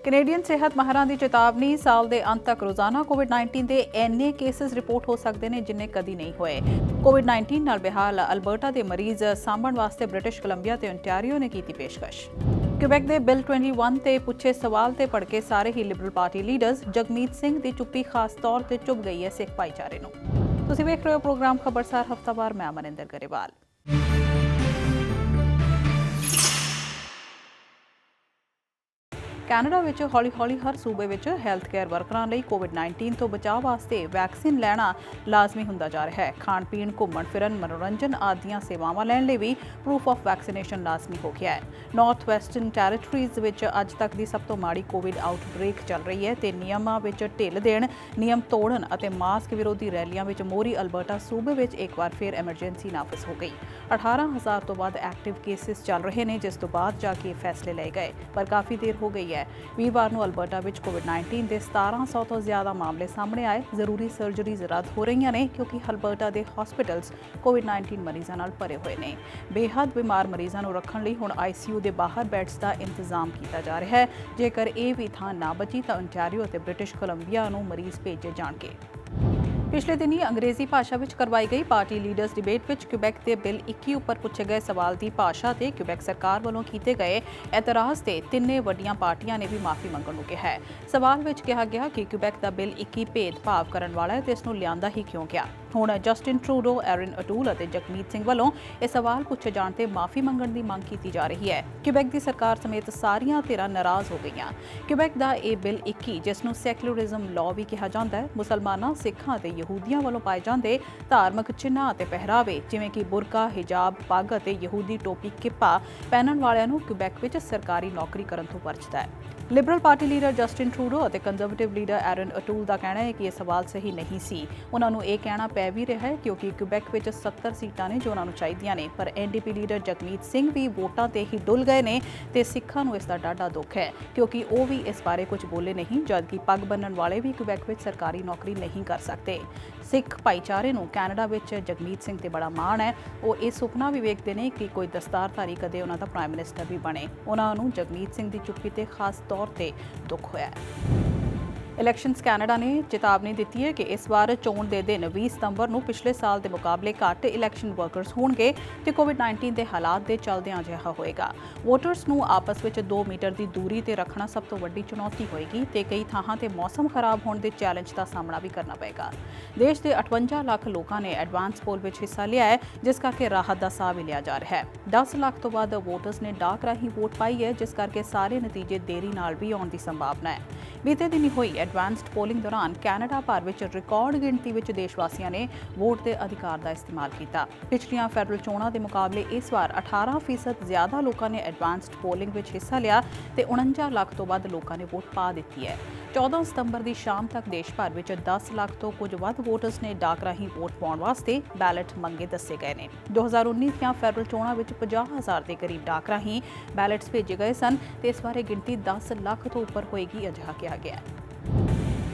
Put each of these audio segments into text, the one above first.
Canadian ਸਿਹਤ ਮਾਹਰਾਂ ਦੀ ਚੇਤਾਵਨੀ, ਸਾਲ ਦੇ ਅੰਤ ਤੱਕ ਰੋਜ਼ਾਨਾ ਕੋਵਿਡ-19 ਦੇ ਇੰਨੇ ਕੇਸਿਸ ਰਿਪੋਰਟ ਹੋ ਸਕਦੇ ਨੇ ਜਿੰਨੇ ਕਦੀ ਨਹੀਂ ਹੋਏ। ਕੋਵਿਡ-19 ਨਾਲ ਬੇਹਾਲ ਅਲਬਰਟਾ ਦੇ ਮਰੀਜ਼ ਸਾਂਭਣ ਵਾਸਤੇ ਬ੍ਰਿਟਿਸ਼ ਕੋਲੰਬੀਆ ਤੇ ਓਨਟਾਰੀਓ ਨੇ ਕੀਤੀ ਪੇਸ਼ਕਸ਼। ਕਿਊਬੈਕ ਦੇ ਬਿੱਲ 21 ਤੇ ਪੁੱਛੇ ਸਵਾਲ ਤੇ ਭੜਕੇ ਸਾਰੇ ਹੀ liberal party leaders. Jagmeet Singh ਦੀ ਚੁੱਪੀ ਖਾਸ ਤੌਰ ਤੇ ਚੁੱਭ ਗਈ ਹੈ ਸਿੱਖ ਭਾਈਚਾਰੇ ਨੂੰ। ਤੁਸੀਂ ਵੇਖ ਰਹੇ ਹੋ ਪ੍ਰੋਗਰਾਮ ਖਬਰਸਾਰ ਹਫ਼ਤਾਵਾਰ। ਮੈਂ ਅਮਰਿੰਦਰ ਗਰੇਵਾਲ। ਕੈਨੇਡਾ ਵਿੱਚ ਹੌਲੀ-ਹੌਲੀ ਹਰ ਸੂਬੇ ਵਿੱਚ ਹੈਲਥ ਕੇਅਰ ਵਰਕਰਾਂ ਲਈ ਕੋਵਿਡ-19 ਤੋਂ ਬਚਾਅ ਵਾਸਤੇ ਵੈਕਸੀਨ ਲੈਣਾ ਲਾਜ਼ਮੀ ਹੁੰਦਾ ਜਾ ਰਿਹਾ ਹੈ। ਖਾਣ-ਪੀਣ, ਘੁੰਮਣ-ਫਿਰਨ, ਮਨੋਰੰਜਨ ਆਦਿ ਸੇਵਾਵਾਂ ਲੈਣ ਲਈ ਵੀ ਪ੍ਰੂਫ ਆਫ ਵੈਕਸੀਨੇਸ਼ਨ ਲਾਜ਼ਮੀ ਹੋ ਗਿਆ ਹੈ। ਨਾਰਥ ਵੈਸਟਰਨ ਟੈਰੀਟਰੀਜ਼ ਵਿੱਚ ਅੱਜ ਤੱਕ ਦੀ ਸਭ ਤੋਂ ਮਾੜੀ ਕੋਵਿਡ ਆਊਟਬ੍ਰੇਕ ਚੱਲ ਰਹੀ ਹੈ ਤੇ ਨਿਯਮਾਂ ਵਿੱਚ ਢਿੱਲ ਦੇਣ, ਨਿਯਮ ਤੋੜਨ ਅਤੇ ਮਾਸਕ ਵਿਰੋਧੀ ਰੈਲੀਆਂ ਵਿੱਚ ਮੋਹਰੀ ਅਲਬਰਟਾ ਸੂਬੇ ਵਿੱਚ ਇੱਕ ਵਾਰ ਫਿਰ ਐਮਰਜੈਂਸੀ ਨਾਫਜ਼ ਹੋ ਗਈ। 18,000 ਤੋਂ ਵੱਧ ਐਕਟਿਵ ਕੇਸਿਸ ਚੱਲ ਰਹੇ ਨੇ, ਜਿਸ ਤੋਂ ਬਾਅਦ ਜਾ ਕੇ ਫੈਸਲੇ ਲਏ ਗਏ, ਪਰ ਕਾਫੀ ਦੇਰ ਹੋ ਗਈ ਹੈ। ਵੀਰਵਾਰ ਨੂੰ ਅਲਬਰਟਾ ਵਿੱਚ ਕੋਵਿਡ-19 ਦੇ 1700 ਤੋਂ ਜ਼ਿਆਦਾ ਮਾਮਲੇ ਸਾਹਮਣੇ ਆਏ। ਜ਼ਰੂਰੀ ਸਰਜਰੀਜ਼ ਰੱਦ ਹੋ ਰਹੀਆਂ ਨੇ ਕਿਉਂਕਿ ਅਲਬਰਟਾ ਦੇ ਹਸਪੀਟਲਸ ਕੋਵਿਡ-19 ਮਰੀਜ਼ਾਂ ਨਾਲ ਭਰੇ ਹੋਏ ਨੇ। ਬੇਹੱਦ ਬਿਮਾਰ ਮਰੀਜ਼ਾਂ ਨੂੰ ਰੱਖਣ ਲਈ ਹੁਣ ICU ਦੇ ਬਾਹਰ ਬੈੱਡਸ ਦਾ ਇੰਤਜ਼ਾਮ ਕੀਤਾ ਜਾ ਰਿਹਾ ਹੈ। ਜੇਕਰ ਇਹ ਵੀ ਥਾਂ ਨਾ ਬਚੀ ਤਾਂ ਓਨਟਾਰੀਓ ਅਤੇ ਬ੍ਰਿਟਿਸ਼ ਕੋਲੰਬੀਆ ਨੂੰ ਮਰੀਜ਼ ਭੇਜੇ ਜਾਣਗੇ। ਪਿਛਲੇ ਦਿਨੀ ਅੰਗਰੇਜ਼ੀ ਭਾਸ਼ਾ ਵਿੱਚ ਕਰਵਾਈ ਗਈ ਪਾਰਟੀ ਲੀਡਰਸ ਡਿਬੇਟ ਵਿੱਚ ਕਿਊਬੈਕ ਦੇ ਬਿੱਲ 21 ਉੱਪਰ ਪੁੱਛੇ ਗਏ ਸਵਾਲ ਦੀ ਭਾਸ਼ਾ ਤੇ ਕਿਊਬੈਕ ਸਰਕਾਰ ਵੱਲੋਂ ਕੀਤੇ ਗਏ ਇਤਰਾਜ਼ ਤੇ ਤਿੰਨੇ ਵੱਡੀਆਂ ਪਾਰਟੀਆਂ ਨੇ ਵੀ ਮਾਫੀ ਮੰਗਣ ਨੂੰ ਕਿਹਾ ਹੈ। ਸਵਾਲ ਵਿੱਚ ਕਿਹਾ ਗਿਆ ਕਿ ਕਿਊਬੈਕ ਦਾ ਬਿੱਲ 21 ਭੇਦਭਾਵ ਕਰਨ ਵਾਲਾ ਹੈ ਤੇ ਇਸ ਨੂੰ ਲਿਆਂਦਾ ਹੀ ਕਿਉਂ ਗਿਆ। ਹੁਣ ਜਸਟਿਨ ਟਰੂਡੋ, ਐਰਨ ਅਟੂਲ ਅਤੇ ਜਗਮੀਤ ਸਿੰਘ ਵੱਲੋਂ ਇਹ ਸਵਾਲ ਪੁੱਛੇ ਜਾਣ ਤੇ ਮਾਫੀ ਮੰਗਣ ਦੀ ਮੰਗ ਕੀਤੀ ਜਾ ਰਹੀ ਹੈ। ਕਿਊਬੈਕ ਦੀ ਸਰਕਾਰ ਸਮੇਤ ਸਾਰੀਆਂ ਧਿਰਾਂ ਨਾਰਾਜ਼ ਹੋ ਗਈਆਂ। ਕਿਊਬੈਕ ਦਾ ਇਹ ਬਿੱਲ 21, ਜਿਸ ਨੂੰ ਸੈਕੂਲਰਿਜ਼ਮ ਲਾਅ ਵੀ ਕਿਹਾ ਜਾਂਦਾ ਹੈ, ਮੁਸਲਮਾਨਾਂ, ਸਿੱਖਾਂ ਅਤੇ ਯਹੂਦੀਆਂ ਵੱਲੋਂ ਪਾਏ ਜਾਂਦੇ ਧਾਰਮਿਕ ਚਿੰਨ੍ਹਾਂ ਅਤੇ ਪਹਿਰਾਵੇ ਜਿਵੇਂ ਕਿ ਬੁਰਕਾ, ਹਿਜਾਬ, ਪੱਗ ਅਤੇ ਯਹੂਦੀ ਟੋਪੀ ਕਿੱਪਾ ਪਹਿਨਣ ਵਾਲਿਆਂ ਨੂੰ ਕਿਊਬੈਕ ਵਿੱਚ ਸਰਕਾਰੀ ਨੌਕਰੀ ਕਰਨ ਤੋਂ ਵਰਜਦਾ ਹੈ। Liberal party leader Justin Trudeau ਅਤੇ ਕੰਜ਼ਰਵੇਟਿਵ ਲੀਡਰ ਐਰਨ ਅਟੂਲ ਦਾ ਕਹਿਣਾ ਹੈ ਕਿ ਇਹ ਸਵਾਲ ਸਹੀ ਨਹੀਂ ਸੀ। ਉਹਨਾਂ ਨੂੰ ਇਹ ਕਹਿਣਾ ਪੈ ਵੀ ਰਿਹਾ ਹੈ ਕਿਉਂਕਿ ਕਿਊਬੈਕ ਵਿੱਚ 70 ਸੀਟਾਂ ਨੇ ਜੋ ਉਹਨਾਂ ਨੂੰ ਚਾਹੀਦੀਆਂ ਨੇ, ਪਰ NDP ਲੀਡਰ ਜਗਮੀਤ ਸਿੰਘ ਵੀ ਵੋਟਾਂ ਤੇ ਹੀ ਡੁੱਲ ਗਏ ਨੇ ਤੇ ਸਿੱਖਾਂ ਨੂੰ ਇਸ ਦਾ ਡਾਢਾ ਦੁੱਖ ਹੈ ਕਿਉਂਕਿ ਉਹ ਵੀ ਇਸ ਬਾਰੇ ਕੁਝ ਬੋਲੇ ਨਹੀਂ, ਜਦਕਿ ਪੱਗ ਬੰਨਣ ਵਾਲੇ ਵੀ ਕਿਊਬੈਕ ਵਿੱਚ ਸਰਕਾਰੀ ਨੌਕਰੀ ਨਹੀਂ ਕਰ ਸਕਦੇ। ਸਿੱਖ ਭਾਈਚਾਰੇ ਨੂੰ ਕੈਨੇਡਾ ਵਿੱਚ ਜਗਮੀਤ ਸਿੰਘ ਤੇ ਬੜਾ ਮਾਣ ਹੈ। ਉਹ ਇਹ ਸੁਪਨਾ ਵੀ ਵੇਖਦੇ ਨੇ ਕਿ ਕੋਈ ਦਸਤਾਰਧਾਰੀ ਕਦੇ ਉਹਨਾਂ ਦਾ ਪ੍ਰਾਈਮ ਮਿਨਿਸਟਰ ਵੀ ਬਣੇ। ਉਹਨਾਂ ਨੂੰ ਜਗਮੀਤ ਸਿੰਘ ਦੀ ਚੁੱਪੀ ਤੇ ਖਾਸ ਤੌਰ ਤੇ ਦੁੱਖ ਹੋਇਆ ਹੈ। ਇਲੈਕਸ਼ਨਸ ਕੈਨੇਡਾ ਨੇ ਚੇਤਾਵਨੀ ਦਿੱਤੀ ਹੈ ਕਿ ਇਸ ਵਾਰ ਚੋਣ ਦੇ ਦਿਨ 20 ਸਤੰਬਰ ਨੂੰ ਪਿਛਲੇ ਸਾਲ ਦੇ ਮੁਕਾਬਲੇ ਘੱਟ ਇਲੈਕਸ਼ਨ ਵਰਕਰਸ ਹੋਣਗੇ ਤੇ ਕੋਵਿਡ-19 ਦੇ ਹਾਲਾਤ ਦੇ ਚੱਲਦਿਆਂ ਅਜਿਹਾ ਹੋਏਗਾ। ਵੋਟਰਸ ਨੂੰ ਆਪਸ ਵਿੱਚ 2 ਮੀਟਰ ਦੀ ਦੂਰੀ ਤੇ ਰੱਖਣਾ ਸਭ ਤੋਂ ਵੱਡੀ ਚੁਣੌਤੀ ਹੋਏਗੀ ਤੇ ਕਈ ਥਾਵਾਂ ਤੇ ਮੌਸਮ ਖਰਾਬ ਹੋਣ ਦੇ ਚੈਲੰਜ ਦਾ ਸਾਹਮਣਾ ਵੀ ਕਰਨਾ ਪਏਗਾ। ਦੇਸ਼ ਦੇ 58 ਲੱਖ ਲੋਕਾਂ ਨੇ ਐਡਵਾਂਸ ਪੋਲ ਵਿੱਚ ਹਿੱਸਾ ਲਿਆ ਹੈ, ਜਿਸ ਕਰਕੇ ਰਾਹਤ ਦਾ ਸਾਹ ਵੀ ਲਿਆ ਜਾ ਰਿਹਾ ਹੈ। 10 ਲੱਖ ਤੋਂ ਵੱਧ ਵੋਟਰਸ ਨੇ ਡਾਕ ਰਾਹੀਂ ਵੋਟ ਪਾਈ ਹੈ, ਜਿਸ ਕਰਕੇ ਸਾਰੇ ਨਤੀਜੇ ਦੇਰੀ ਨਾਲ ਵੀ ਆਉਣ ਦੀ ਸੰਭਾਵਨਾ ਹੈ। ਬੀਤੇ ਦਿਨੀ ਹੋਈ ਐਡਵਾਂਸਡ ਪੋਲਿੰਗ ਦੌਰਾਨ ਕੈਨੇਡਾ ਭਰ ਵਿੱਚ ਰਿਕਾਰਡ ਗਿਣਤੀ ਵਿੱਚ ਦੇਸ਼ ਵਾਸੀਆਂ ਨੇ ਵੋਟ ਦੇ ਅਧਿਕਾਰ ਦਾ ਇਸਤੇਮਾਲ ਕੀਤਾ। ਪਿਛਲੀਆਂ ਫੈਡਰਲ ਚੋਣਾਂ ਦੇ ਮੁਕਾਬਲੇ ਇਸ ਵਾਰ 18% ਜ਼ਿਆਦਾ ਲੋਕਾਂ ਨੇ ਐਡਵਾਂਸਡ ਪੋਲਿੰਗ ਵਿੱਚ ਹਿੱਸਾ ਲਿਆ ਤੇ 49 ਲੱਖ ਤੋਂ ਵੱਧ ਲੋਕਾਂ ਨੇ ਵੋਟ ਪਾ ਦਿੱਤੀ ਹੈ। 14 ਸਤੰਬਰ ਦੀ ਸ਼ਾਮ ਤੱਕ ਦੇਸ਼ ਭਰ ਵਿੱਚ 10 ਲੱਖ ਤੋਂ ਕੁਝ ਵੱਧ ਵੋਟਰਸ ਨੇ ਡਾਕ ਰਾਹੀਂ ਵੋਟ ਪਾਉਣ ਵਾਸਤੇ ਬੈਲਟ ਮੰਗੇ ਦੱਸੇ ਗਏ ਨੇ। 2019 ਦੀਆਂ ਫੈਡਰਲ ਚੋਣਾਂ ਵਿੱਚ 50,000 ਦੇ ਕਰੀਬ ਡਾਕ ਰਾਹੀਂ ਬੈਲਟਸ ਭੇਜੇ ਗਏ ਸਨ ਤੇ ਇਸ ਬਾਰੇ ਗਿਣਤੀ 10 ਲੱਖ ਤੋਂ ਉੱਪਰ ਹੋਏਗੀ, ਅਜਿਹਾ ਕਿਹਾ ਗਿਆ ਹੈ।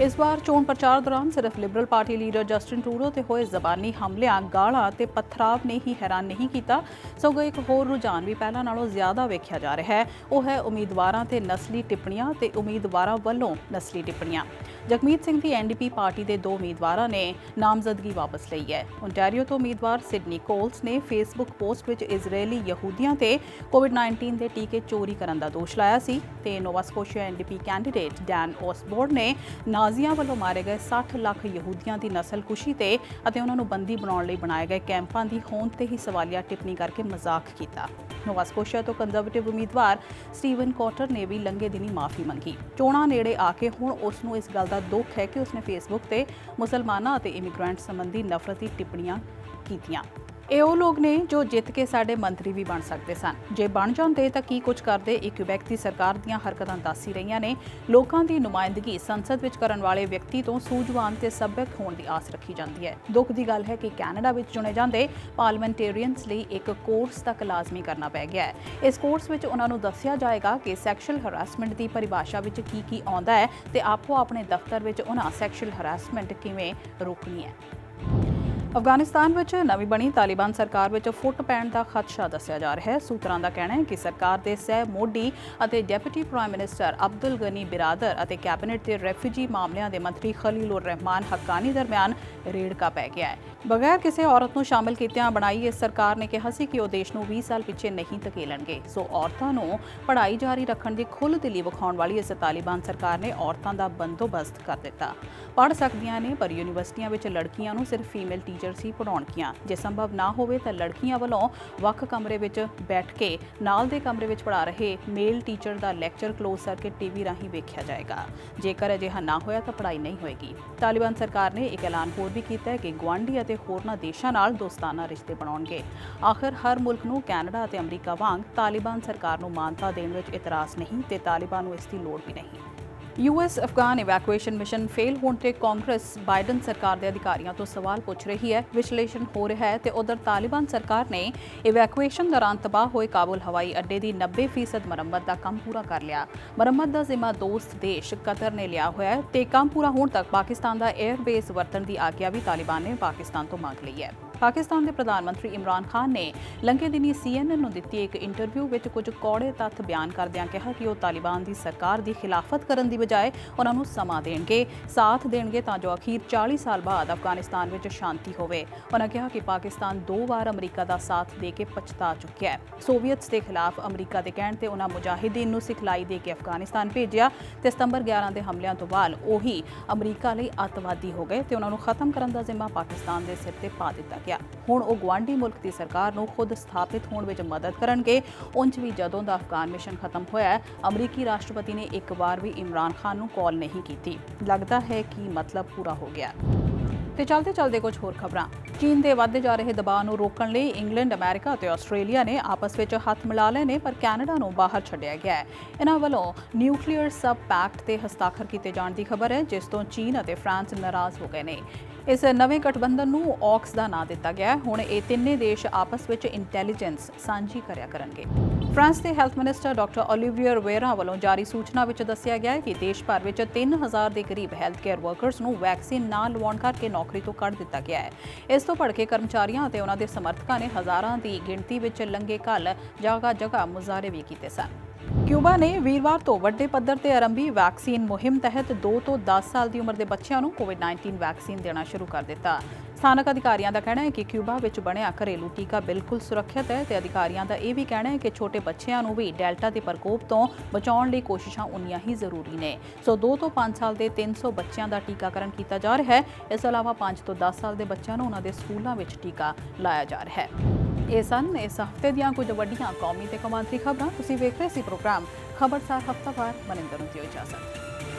ਇਸ ਵਾਰ ਚੋਣ ਪ੍ਰਚਾਰ ਦੌਰਾਨ ਸਿਰਫ Liberal party leader Justin Trudeau ਤੇ ਹੋਏ ਜ਼ਬਾਨੀ ਹਮਲਿਆਂ, ਗਾਲਾਂ ਤੇ ਪਥਰਾਵ ਨੇ ਹੀ ਹੈਰਾਨ ਨਹੀਂ ਕੀਤਾ, ਸਗੋਂ ਇੱਕ ਹੋਰ ਰੁਝਾਨ ਵੀ ਪਹਿਲਾਂ ਨਾਲੋਂ ਜ਼ਿਆਦਾ ਵੇਖਿਆ ਜਾ ਰਿਹਾ ਹੈ। ਉਹ ਹੈ ਉਮੀਦਵਾਰਾਂ ਤੇ ਨਸਲੀ ਟਿੱਪਣੀਆਂ ਤੇ ਉਮੀਦਵਾਰਾਂ ਵੱਲੋਂ ਨਸਲੀ ਟਿੱਪਣੀਆਂ। ਜਗਮੀਤ ਸਿੰਘ ਦੀ NDP ਪਾਰਟੀ ਦੇ 2 ਉਮੀਦਵਾਰਾਂ ਨੇ ਨਾਮਜ਼ਦਗੀ ਵਾਪਸ ਲਈ ਹੈ। ਓਨਟਾਰੀਓ ਤੋਂ ਉਮੀਦਵਾਰ ਸਿਡਨੀ ਕੋਲਸ ਨੇ ਫੇਸਬੁੱਕ ਪੋਸਟ ਵਿੱਚ ਇਜ਼ਰਾਈਲੀ ਯਹੂਦੀਆਂ ਤੇ ਕੋਵਿਡ-19 ਦੇ ਟੀਕੇ ਚੋਰੀ ਕਰਨ ਦਾ ਦੋਸ਼ ਲਾਇਆ ਸੀ ਤੇ Nova Scotia NDP candidate Dan Osborne ਨੇ ਨਾਜ਼ੀਆਂ ਵੱਲੋਂ ਮਾਰੇ ਗਏ 60 ਲੱਖ ਯਹੂਦੀਆਂ ਦੀ ਨਸਲਕੁਸ਼ੀ ਤੇ ਅਤੇ ਉਹਨਾਂ ਨੂੰ ਬੰਦੀ ਬਣਾਉਣ ਲਈ ਬਣਾਏ ਗਏ ਕੈਂਪਾਂ ਦੀ ਹੋਂਦ ਤੇ ਹੀ ਸਵਾਲੀਆ ਟਿੱਪਣੀ ਕਰਕੇ ਮਜ਼ਾਕ ਕੀਤਾ। ਨੋਵਾ ਸਕੋਸ਼ੀਆ ਤੋਂ ਕੰਜ਼ਰਵੇਟਿਵ ਉਮੀਦਵਾਰ ਸਟੀਵਨ ਕੋਟਰ ਨੇ ਵੀ ਲੰਘੇ ਦਿਨੀ ਮਾਫੀ ਮੰਗੀ। ਚੋਣਾਂ ਨੇੜੇ ਆ ਕੇ ਹੁਣ ਉਸ ਨੂੰ ਇਸ ਗੱਲ ਦਾ ਦੁੱਖ ਹੈ ਕਿ ਉਸਨੇ ਫੇਸਬੁੱਕ ਤੇ ਮੁਸਲਮਾਨਾਂ ਅਤੇ ਇਮੀਗ੍ਰੈਂਟ ਸੰਬੰਧੀ ਨਫ਼ਰਤੀ ਟਿੱਪਣੀਆਂ ਕੀਤੀਆਂ। ਇਹ ਉਹ ਲੋਕ ਨੇ ਜੋ ਜਿੱਤ ਕੇ ਸਾਡੇ ਮੰਤਰੀ ਵੀ ਬਣ ਸਕਦੇ ਸਨ। ਜੇ ਬਣ ਜਾਂਦੇ ਤਾਂ ਕੀ ਕੁਝ ਕਰਦੇ, ਇਹ ਕਿਊਬੈਕ ਦੀ ਸਰਕਾਰ ਦੀਆਂ ਹਰਕਤਾਂ ਦੱਸ ਹੀ ਰਹੀਆਂ ਨੇ। ਲੋਕਾਂ ਦੀ ਨੁਮਾਇੰਦਗੀ ਸੰਸਦ ਵਿੱਚ ਕਰਨ ਵਾਲੇ ਵਿਅਕਤੀ ਤੋਂ ਸੂਝਵਾਨ ਤੇ ਸੱਭਿਅਕ ਹੋਣ ਦੀ ਆਸ ਰੱਖੀ ਜਾਂਦੀ ਹੈ। ਦੁੱਖ ਦੀ ਗੱਲ ਹੈ ਕਿ ਕੈਨੇਡਾ ਵਿੱਚ ਚੁਣੇ ਜਾਂਦੇ ਪਾਰਲੀਮੈਂਟੇਰੀਅਨਸ ਲਈ ਇੱਕ ਕੋਰਸ ਤੱਕ ਲਾਜ਼ਮੀ ਕਰਨਾ ਪੈ ਗਿਆ ਹੈ। ਇਸ ਕੋਰਸ ਵਿੱਚ ਉਹਨਾਂ ਨੂੰ ਦੱਸਿਆ ਜਾਏਗਾ ਕਿ ਸੈਕਸ਼ੂਅਲ ਹਰਾਸਮੈਂਟ ਦੀ ਪਰਿਭਾਸ਼ਾ ਵਿੱਚ ਕੀ ਆਉਂਦਾ ਹੈ ਤੇ ਆਪੋ ਆਪਣੇ ਦਫ਼ਤਰ ਵਿੱਚ ਉਹਨਾਂ ਸੈਕਸ਼ੂਅਲ ਹਰਾਸਮੈਂਟ ਕਿਵੇਂ ਰੋਕਣੀ ਹੈ। ਅਫਗਾਨਿਸਤਾਨ ਵਿੱਚ ਨਵੀਂ ਬਣੀ ਤਾਲਿਬਾਨ ਸਰਕਾਰ ਵਿੱਚ ਫੁੱਟ ਪੈਣ ਦਾ ਖਦਸ਼ਾ ਦੱਸਿਆ ਜਾ ਰਿਹਾ ਹੈ। ਸੂਤਰਾਂ ਦਾ ਕਹਿਣਾ ਹੈ ਕਿ ਸਰਕਾਰ ਦੇ ਸਹਿ ਮੋਢੀ ਅਤੇ deputy prime minister Abdul Ghani Baradar ਅਤੇ ਕੈਬਨਿਟ ਦੇ ਰੈਫਿਊਜੀ ਮਾਮਲਿਆਂ ਦੇ ਮੰਤਰੀ ਖਲੀਲੁਰ ਰਹਿਮਾਨ ਹੱਕਾਨੀ ਦਰਮਿਆਨ ਰੇੜਕਾ ਪੈ ਗਿਆ ਹੈ। ਬਗੈਰ ਕਿਸੇ ਔਰਤ ਨੂੰ ਸ਼ਾਮਲ ਕੀਤਿਆਂ ਬਣਾਈ ਇਸ ਸਰਕਾਰ ਨੇ ਕਿਹਾ ਸੀ ਕਿ ਉਹ ਦੇਸ਼ ਨੂੰ 20 ਸਾਲ ਪਿੱਛੇ ਨਹੀਂ ਧਕੇਲਣਗੇ। ਸੋ ਔਰਤਾਂ ਨੂੰ ਪੜ੍ਹਾਈ ਜਾਰੀ ਰੱਖਣ ਦੀ ਖੁੱਲ੍ਹਦਿਲੀ ਵਿਖਾਉਣ ਵਾਲੀ ਇਸ ਤਾਲਿਬਾਨ ਸਰਕਾਰ ਨੇ ਔਰਤਾਂ ਦਾ ਬੰਦੋਬਸਤ ਕਰ ਦਿੱਤਾ। ਪੜ੍ਹ ਸਕਦੀਆਂ ਨੇ, ਪਰ ਯੂਨੀਵਰਸਿਟੀਆਂ ਵਿੱਚ ਲੜਕੀਆਂ ਨੂੰ ਸਿਰਫ ਫੀਮੇਲ ਟੀਚਰਸ ਹੀ ਪੜ੍ਹਾਉਣਗੀਆਂ। ਜੇ ਸੰਭਵ ਨਾ ਹੋਵੇ ਤਾਂ ਲੜਕੀਆਂ ਵੱਲੋਂ ਵੱਖ ਕਮਰੇ ਵਿੱਚ ਬੈਠ ਕੇ ਨਾਲ ਦੇ ਕਮਰੇ ਵਿੱਚ ਪੜ੍ਹਾ ਰਹੇ ਮੇਲ ਟੀਚਰ ਦਾ ਲੈਕਚਰ ਕਲੋਜ਼ ਸਰਕਟ ਟੀਵੀ ਰਾਹੀਂ ਵੇਖਿਆ ਜਾਏਗਾ। ਜੇਕਰ ਅਜਿਹਾ ਨਾ ਹੋਇਆ ਤਾਂ ਪੜ੍ਹਾਈ ਨਹੀਂ ਹੋਏਗੀ। ਤਾਲਿਬਾਨ ਸਰਕਾਰ ਨੇ ਇੱਕ ਐਲਾਨ ਹੋਰ ਵੀ ਕੀਤਾ ਹੈ ਕਿ ਗੁਆਂਢੀ ਅਤੇ ਹੋਰਨਾਂ ਦੇਸ਼ਾਂ ਨਾਲ ਦੋਸਤਾਨਾ ਰਿਸ਼ਤੇ ਬਣਾਉਣਗੇ। ਆਖਰ ਹਰ ਮੁਲਕ ਨੂੰ ਕੈਨੇਡਾ ਅਤੇ ਅਮਰੀਕਾ ਵਾਂਗ ਤਾਲਿਬਾਨ ਸਰਕਾਰ ਨੂੰ ਮਾਨਤਾ ਦੇਣ ਵਿੱਚ ਇਤਰਾਜ਼ ਨਹੀਂ ਤੇ ਤਾਲਿਬਾਨ ਨੂੰ ਇਸ ਦੀ ਲੋੜ ਵੀ ਨਹੀਂ। US Afghan evacuation mission fail ਹੋਣ ਤੇ ਕਾਂਗਰਸ ਬਾਈਡਨ ਸਰਕਾਰ ਦੇ ਅਧਿਕਾਰੀਆਂ ਤੋਂ ਸਵਾਲ ਪੁੱਛ ਰਹੀ ਹੈ। ਵਿਸ਼ਲੇਸ਼ਣ ਹੋ ਰਿਹਾ ਹੈ ਤੇ ਉਧਰ ਤਾਲਿਬਾਨ ਸਰਕਾਰ ਨੇ ਇਵੈਕੂਏਸ਼ਨ ਦੌਰਾਨ ਤਬਾਹ ਹੋਏ ਕਾਬੁਲ ਹਵਾਈ ਅੱਡੇ ਦੀ 90% ਮੁਰੰਮਤ ਦਾ ਕੰਮ ਪੂਰਾ ਕਰ ਲਿਆ। ਮੁਰੰਮਤ ਦਾ ਜ਼ਿੰਮਾ ਦੋਸਤ ਦੇਸ਼ ਕਤਰ ਨੇ ਲਿਆ ਹੋਇਆ ਹੈ ਤੇ ਕੰਮ ਪੂਰਾ ਹੋਣ ਤੱਕ ਪਾਕਿਸਤਾਨ ਦਾ 에ਅਰ ਬੇਸ ਵਰਤਣ ਦੀ ਆਗਿਆ ਵੀ ਤਾਲਿਬਾਨ ਨੇ ਪਾਕਿਸਤਾਨ ਤੋਂ ਮੰਗ ਲਈ ਹੈ। ਪਾਕਿਸਤਾਨ ਦੇ ਪ੍ਰਧਾਨ ਮੰਤਰੀ ਇਮਰਾਨ ਖਾਨ ਨੇ ਲੰਘੇ ਦਿਨੀ CNN ਨੂੰ ਦਿੱਤੀ ਇੱਕ ਇੰਟਰਵਿਊ ਵਿੱਚ ਕੁਝ ਕੌੜੇ ਤੱਥ ਬਿਆਨ ਕਰਦਿਆਂ ਕਿਹਾ ਕਿ ਉਹ ਤਾਲਿਬਾਨ ਦੀ ਸਰਕਾਰ ਦੀ ਖਿਲਾਫਤ ਕਰਨ ਦੀ ਬਜਾਏ ਉਹਨਾਂ ਨੂੰ ਸਮਾਂ ਦੇਣਗੇ, ਸਾਥ ਦੇਣਗੇ ਤਾਂ ਜੋ ਅਖੀਰ 40 ਸਾਲ ਬਾਅਦ ਅਫਗਾਨਿਸਤਾਨ ਵਿੱਚ ਸ਼ਾਂਤੀ ਹੋਵੇ। ਉਹਨਾਂ ਕਿਹਾ ਕਿ ਪਾਕਿਸਤਾਨ 2 ਵਾਰ ਅਮਰੀਕਾ ਦਾ ਸਾਥ ਦੇ ਕੇ ਪਛਤਾ ਚੁੱਕਿਆ ਹੈ। ਸੋਵੀਅਤਸ ਦੇ ਖਿਲਾਫ ਅਮਰੀਕਾ ਦੇ ਕਹਿਣ ਤੇ ਉਹਨਾਂ ਮੁਜਾਹਿਦੀਨ ਨੂੰ ਸਿਖਲਾਈ ਦੇ ਕੇ ਅਫਗਾਨਿਸਤਾਨ ਭੇਜਿਆ ਤੇ ਸਤੰਬਰ 11 ਦੇ ਹਮਲਿਆਂ ਤੋਂ ਬਾਅਦ ਉਹੀ ਅਮਰੀਕਾ ਲਈ ਅੱਤਵਾਦੀ ਹੋ ਗਏ ਤੇ ਉਹਨਾਂ ਨੂੰ ਖਤਮ ਕਰਨ ਦਾ ਜ਼ਿੰਮਾ ਪਾਕਿਸਤਾਨ ਦੇ ਸਿਰ ਤੇ ਪਾ ਦਿੱਤਾ। ਹੁਣ ਉਹ ਗੁਆਂਢੀ ਮੁਲਕ ਦੀ ਸਰਕਾਰ ਨੂੰ ਖੁਦ ਸਥਾਪਿਤ ਹੋਣ ਵਿੱਚ ਮਦਦ ਕਰਨਗੇ। ਉਂਝ ਵੀ ਜਦੋਂ ਦਾ ਅਫਗਾਨ ਮਿਸ਼ਨ ਖਤਮ ਹੋਇਆ, ਅਮਰੀਕੀ ਰਾਸ਼ਟਰਪਤੀ ਨੇ ਇੱਕ ਵਾਰ ਵੀ ਇਮਰਾਨ ਖਾਨ ਨੂੰ ਕਾਲ ਨਹੀਂ ਕੀਤੀ। ਲੱਗਦਾ ਹੈ ਕਿ ਮਤਲਬ ਪੂਰਾ ਹੋ ਗਿਆ। ਤੇ ਚਲਦੇ ਕੁਝ ਹੋਰ ਖਬਰਾਂ। ਚੀਨ ਦੇ ਵੱਧਦੇ ਜਾ ਰਹੇ ਦਬਾਅ ਨੂੰ ਰੋਕਣ ਲਈ ਇੰਗਲੈਂਡ, ਅਮਰੀਕਾ ਅਤੇ ਆਸਟ੍ਰੇਲੀਆ ਨੇ ਆਪਸ ਵਿੱਚ ਹੱਥ ਮਿਲਾ ਲਏ ਨੇ, ਪਰ ਕੈਨੇਡਾ ਨੂੰ ਬਾਹਰ ਛੱਡਿਆ ਗਿਆ ਹੈ। ਇਹਨਾਂ ਵੱਲੋਂ ਨਿਊਕਲੀਅਰ ਸਬ ਪੈਕਟ ਤੇ ਹਸਤਾਖਰ ਕੀਤੇ ਜਾਣ ਦੀ ਖਬਰ ਹੈ, ਜਿਸ ਤੋਂ ਚੀਨ ਅਤੇ ਫਰਾਂਸ ਨਾਰਾਜ਼ ਹੋ ਗਏ ਨੇ। ਇਸ ਨਵੇਂ ਗਠਬੰਧਨ ਨੂੰ ਔਕਸ ਦਾ ਨਾਂ ਦਿੱਤਾ ਗਿਆ ਹੈ। ਹੁਣ ਇਹ ਤਿੰਨੇ ਦੇਸ਼ ਆਪਸ ਵਿੱਚ ਇੰਟੈਲੀਜੈਂਸ ਸਾਂਝੀ ਕਰਿਆ ਕਰਨਗੇ। ਫਰਾਂਸ ਦੇ health minister doctor Olivier vera ਵੱਲੋਂ ਜਾਰੀ ਸੂਚਨਾ ਵਿੱਚ ਦੱਸਿਆ ਗਿਆ ਹੈ ਕਿ ਦੇਸ਼ ਭਰ ਵਿੱਚ 3000 ਦੇ ਕਰੀਬ ਹੈਲਥ ਕੇਅਰ ਵਰਕਰਸ ਨੂੰ ਵੈਕਸੀਨ ਨਾ ਲਵਾਉਣ ਕਰਕੇ ਨੌਕਰੀ ਤੋਂ ਕੱਢ ਦਿੱਤਾ ਗਿਆ ਹੈ। ਇਸ ਤੋਂ ਭੜਕੇ ਕਰਮਚਾਰੀਆਂ ਅਤੇ ਉਹਨਾਂ ਦੇ ਸਮਰਥਕਾਂ ਨੇ ਹਜ਼ਾਰਾਂ ਦੀ ਗਿਣਤੀ ਵਿੱਚ ਲੰਘੇ ਕੱਲ੍ਹ ਜਗ੍ਹਾ ਮੁਜ਼ਾਹਰੇ ਵੀ ਕੀਤੇ ਸਨ। ਕਿਊਬਾ ਨੇ ਵੀਰਵਾਰ ਤੋਂ ਵੱਡੇ ਪੱਧਰ ਤੇ ਆਰੰਭੀ ਵੈਕਸੀਨ ਮੁਹਿੰਮ ਤਹਿਤ 2 ਤੋਂ 10 ਸਾਲ ਦੀ ਉਮਰ ਦੇ ਬੱਚਿਆਂ ਨੂੰ ਕੋਵਿਡ-19 ਵੈਕਸੀਨ ਦੇਣਾ ਸ਼ੁਰੂ ਕਰ ਦਿੱਤਾ। ਸਥਾਨਕ ਅਧਿਕਾਰੀਆਂ ਦਾ ਕਹਿਣਾ ਹੈ ਕਿ ਕਿਊਬਾ ਵਿੱਚ ਬਣਿਆ ਘਰੇਲੂ ਟੀਕਾ ਬਿਲਕੁਲ ਸੁਰੱਖਿਅਤ ਹੈ ਤੇ ਅਧਿਕਾਰੀਆਂ ਦਾ ਇਹ ਵੀ ਕਹਿਣਾ ਹੈ ਕਿ ਛੋਟੇ ਬੱਚਿਆਂ ਨੂੰ ਵੀ ਡੈਲਟਾ ਦੇ ਪ੍ਰਕੋਪ ਤੋਂ ਬਚਾਉਣ ਲਈ ਕੋਸ਼ਿਸ਼ਾਂ ਉਨੀਆਂ ਹੀ ਜ਼ਰੂਰੀ ਨੇ। ਸੋ 2 ਤੋਂ 5 ਸਾਲ ਦੇ 300 ਬੱਚਿਆਂ ਦਾ ਟੀਕਾਕਰਨ ਕੀਤਾ ਜਾ ਰਿਹਾ ਹੈ। ਇਸ ਤੋਂ ਇਲਾਵਾ 5 ਤੋਂ 10 ਸਾਲ ਦੇ ਬੱਚਿਆਂ ਨੂੰ ਉਹਨਾਂ ਦੇ ਸਕੂਲਾਂ ਵਿੱਚ ਟੀਕਾ ਲਾਇਆ ਜਾ ਰਿਹਾ ਹੈ। ਇਹ ਸਨ ਇਸ ਹਫ਼ਤੇ ਦੀਆਂ ਕੁਝ ਵੱਡੀਆਂ ਕੌਮੀ ਤੇ ਕੌਮਾਂਤਰੀ ਖਬਰਾਂ। ਤੁਸੀਂ ਵੇਖ ਰਹੇ ਸੀ ਪ੍ਰੋਗਰਾਮ ਖਬਰਸਾਰ ਹਫ਼ਤਾਵਾਰ। ਮਨਿੰਦਰ ਨੂੰ ਦਿਓ ਇਜਾਜ਼ਤ।